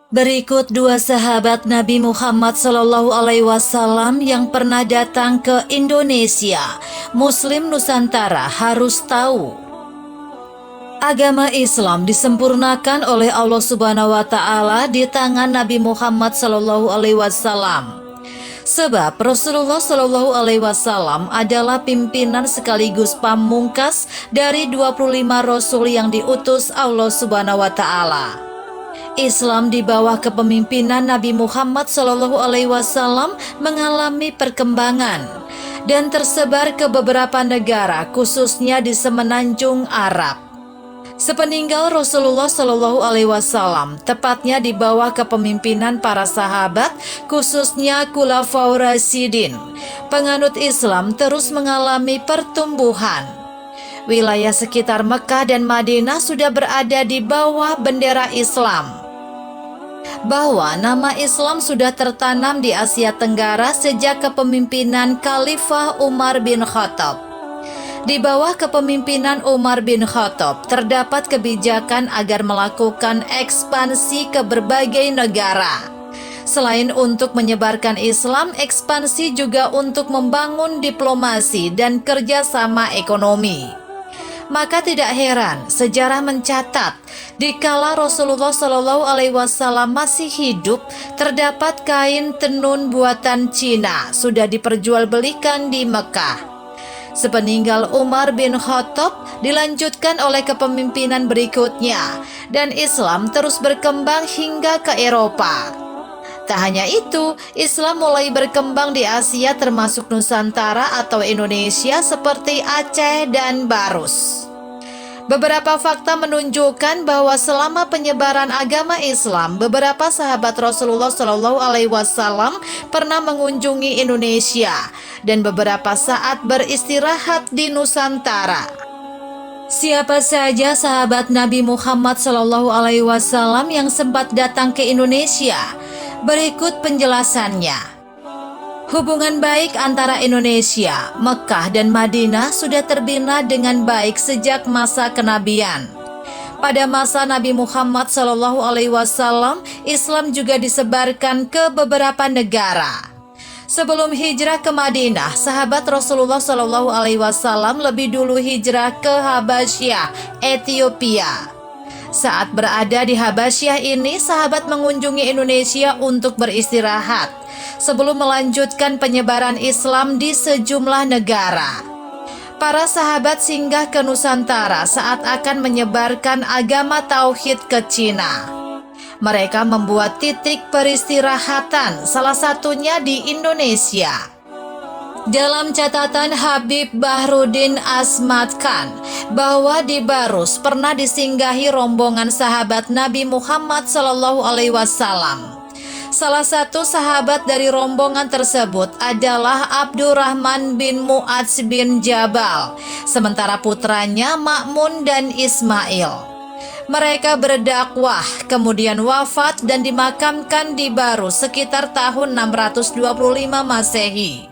Berikut dua sahabat Nabi Muhammad SAW yang pernah datang ke Indonesia. Muslim Nusantara harus tahu. Agama Islam disempurnakan oleh Allah Subhanahu wa Ta'ala di tangan Nabi Muhammad SAW. Sebab Rasulullah SAW adalah pimpinan sekaligus pamungkas dari 25 Rasul yang diutus Allah Subhanahu wa Ta'ala. Islam di bawah kepemimpinan Nabi Muhammad SAW mengalami perkembangan dan tersebar ke beberapa negara, khususnya di semenanjung Arab. Sepeninggal Rasulullah SAW, tepatnya di bawah kepemimpinan para sahabat, khususnya Khulafaur Rasyidin, penganut Islam terus mengalami pertumbuhan. Wilayah sekitar Mekah dan Madinah sudah berada di bawah bendera Islam. Bahwa nama Islam sudah tertanam di Asia Tenggara sejak kepemimpinan Khalifah Umar bin Khattab. Di bawah kepemimpinan Umar bin Khattab terdapat kebijakan agar melakukan ekspansi ke berbagai negara. Selain untuk menyebarkan Islam, ekspansi juga untuk membangun diplomasi dan kerjasama ekonomi. Maka tidak heran sejarah mencatat dikala Rasulullah SAW masih hidup, terdapat kain tenun buatan Cina sudah diperjualbelikan di Mekah. Sepeninggal Umar bin Khattab dilanjutkan oleh kepemimpinan berikutnya dan Islam terus berkembang hingga ke Eropa. Tak hanya itu, Islam mulai berkembang di Asia termasuk Nusantara atau Indonesia seperti Aceh dan Barus. Beberapa fakta menunjukkan bahwa selama penyebaran agama Islam, beberapa sahabat Rasulullah SAW pernah mengunjungi Indonesia dan beberapa saat beristirahat di Nusantara. Siapa saja sahabat Nabi Muhammad SAW yang sempat datang ke Indonesia? Berikut penjelasannya. Hubungan baik antara Indonesia, Mekah, dan Madinah sudah terbina dengan baik sejak masa kenabian. Pada masa Nabi Muhammad SAW, Islam juga disebarkan ke beberapa negara. Sebelum hijrah ke Madinah, sahabat Rasulullah SAW lebih dulu hijrah ke Habasyah, Ethiopia. Saat berada di Habasyah ini, sahabat mengunjungi Indonesia untuk beristirahat sebelum melanjutkan penyebaran Islam di sejumlah negara. Para sahabat singgah ke Nusantara saat akan menyebarkan agama tauhid ke Cina. Mereka membuat titik peristirahatan, salah satunya di Indonesia. Dalam catatan Habib Bahrudin Asmad Khan, bahwa di Barus pernah disinggahi rombongan sahabat Nabi Muhammad SAW. Salah satu sahabat dari rombongan tersebut adalah Abdurrahman bin Mu'adz bin Jabal, sementara putranya Ma'mun dan Ismail. Mereka berdakwah, kemudian wafat dan dimakamkan di Barus sekitar tahun 625 Masehi.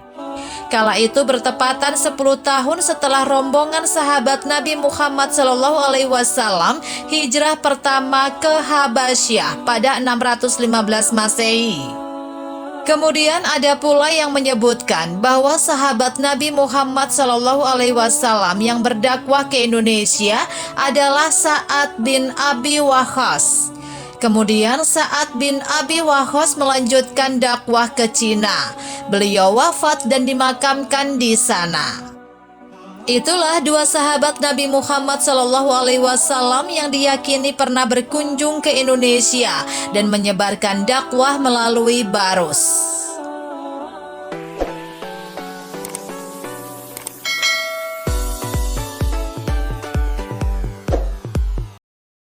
Kala itu bertepatan 10 tahun setelah rombongan sahabat Nabi Muhammad SAW hijrah pertama ke Habasyah pada 615 Masehi. Kemudian ada pula yang menyebutkan bahwa sahabat Nabi Muhammad SAW yang berdakwah ke Indonesia adalah Sa'ad bin Abi Waqqas. Kemudian Sa'ad bin Abi Waqqas melanjutkan dakwah ke Cina. Beliau wafat dan dimakamkan di sana. Itulah dua sahabat Nabi Muhammad SAW yang diyakini pernah berkunjung ke Indonesia dan menyebarkan dakwah melalui Barus.